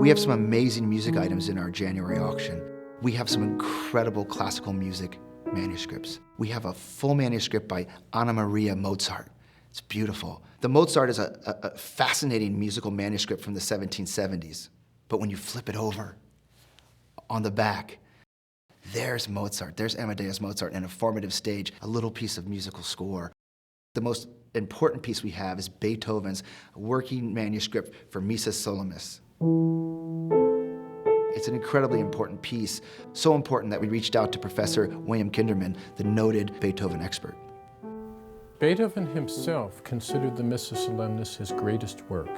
We have some amazing music items in our January auction. We have some incredible classical music manuscripts. We have a full manuscript by Anna Maria Mozart. It's beautiful. The Mozart is a fascinating musical manuscript from the 1770s. But when you flip it over, on the back, there's Mozart, there's Amadeus Mozart in a formative stage, a little piece of musical score. The most important piece we have is Beethoven's working manuscript for Missa Solemnis. It's an incredibly important piece, so important that we reached out to Professor William Kinderman, the noted Beethoven expert. Beethoven himself considered the Missa Solemnis his greatest work.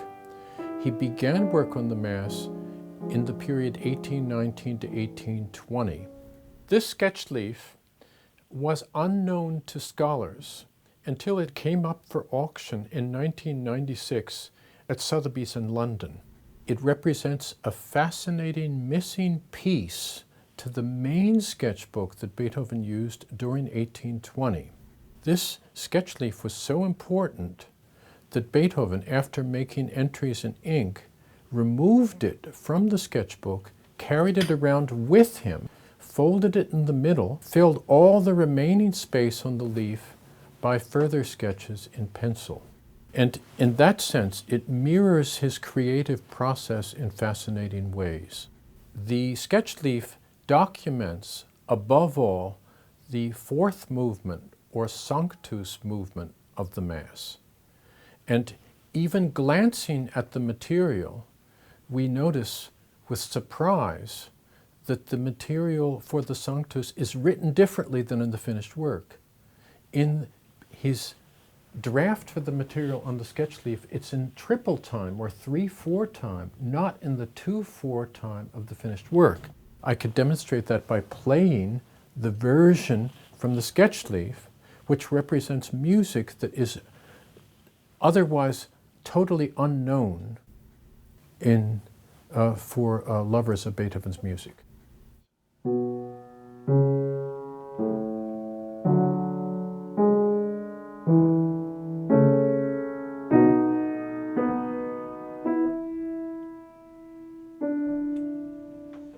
He began work on the Mass in the period 1819 to 1820. This sketch leaf was unknown to scholars until it came up for auction in 1996 at Sotheby's in London. It represents a fascinating missing piece to the main sketchbook that Beethoven used during 1820. This sketch leaf was so important that Beethoven, after making entries in ink, removed it from the sketchbook, carried it around with him, folded it in the middle, filled all the remaining space on the leaf by further sketches in pencil. And in that sense, it mirrors his creative process in fascinating ways. The sketch leaf documents, above all, the fourth movement, or Sanctus movement of the Mass. And even glancing at the material, we notice with surprise that the material for the Sanctus is written differently than in the finished work. In his draft for the material on the sketch leaf, it's in triple time or 3/4 time, not in the 2/4 time of the finished work. I could demonstrate that by playing the version from the sketch leaf, which represents music that is otherwise totally unknown for lovers of Beethoven's music.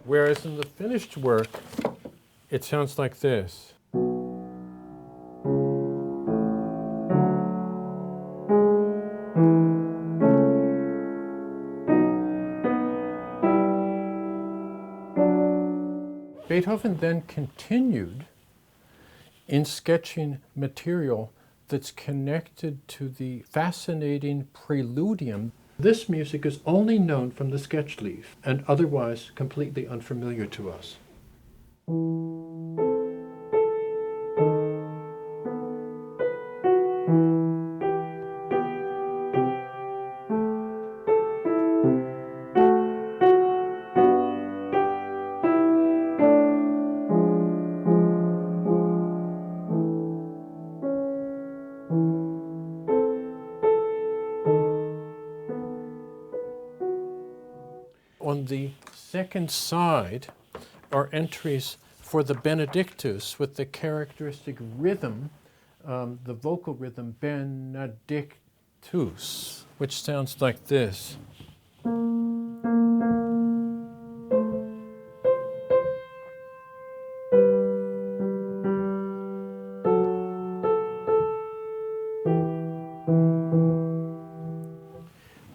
Whereas in the finished work, it sounds like this. Beethoven then continued in sketching material that's connected to the fascinating preludium. This music is only known from the sketch leaf and otherwise completely unfamiliar to us. On the second side are entries for the Benedictus with the characteristic rhythm, the vocal rhythm Benedictus, which sounds like this.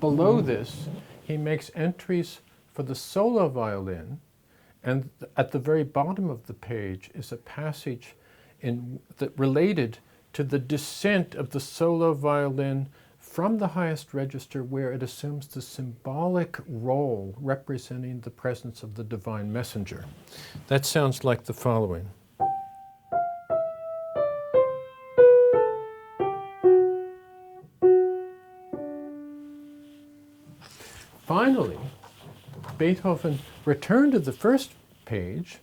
Below this, he makes entries for the solo violin, and at the very bottom of the page is a passage that related to the descent of the solo violin from the highest register, where it assumes the symbolic role representing the presence of the divine messenger. That sounds like the following. Finally, Beethoven returned to the first page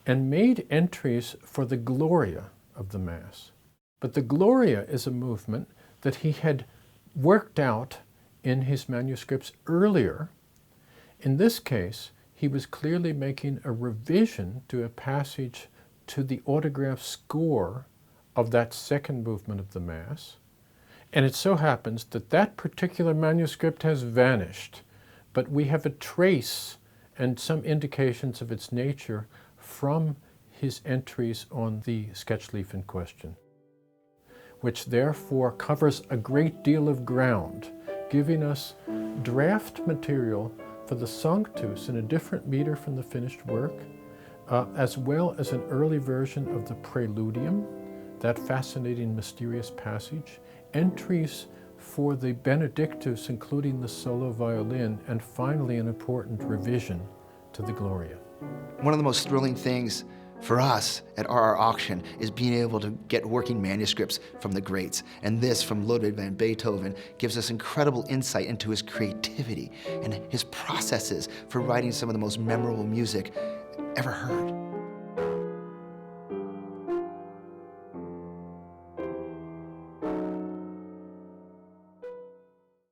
and made entries for the Gloria of the Mass. But the Gloria is a movement that he had worked out in his manuscripts earlier. In this case, he was clearly making a revision to a passage to the autograph score of that second movement of the Mass. And it so happens that that particular manuscript has vanished. but we have a trace and some indications of its nature from his entries on the sketch leaf in question, which therefore covers a great deal of ground, giving us draft material for the Sanctus in a different meter from the finished work, as well as an early version of the Preludium, that fascinating mysterious passage, entries for the Benedictus, including the solo violin, and finally an important revision to the Gloria. One of the most thrilling things for us at RR Auction is being able to get working manuscripts from the greats. And this from Ludwig van Beethoven gives us incredible insight into his creativity and his processes for writing some of the most memorable music ever heard.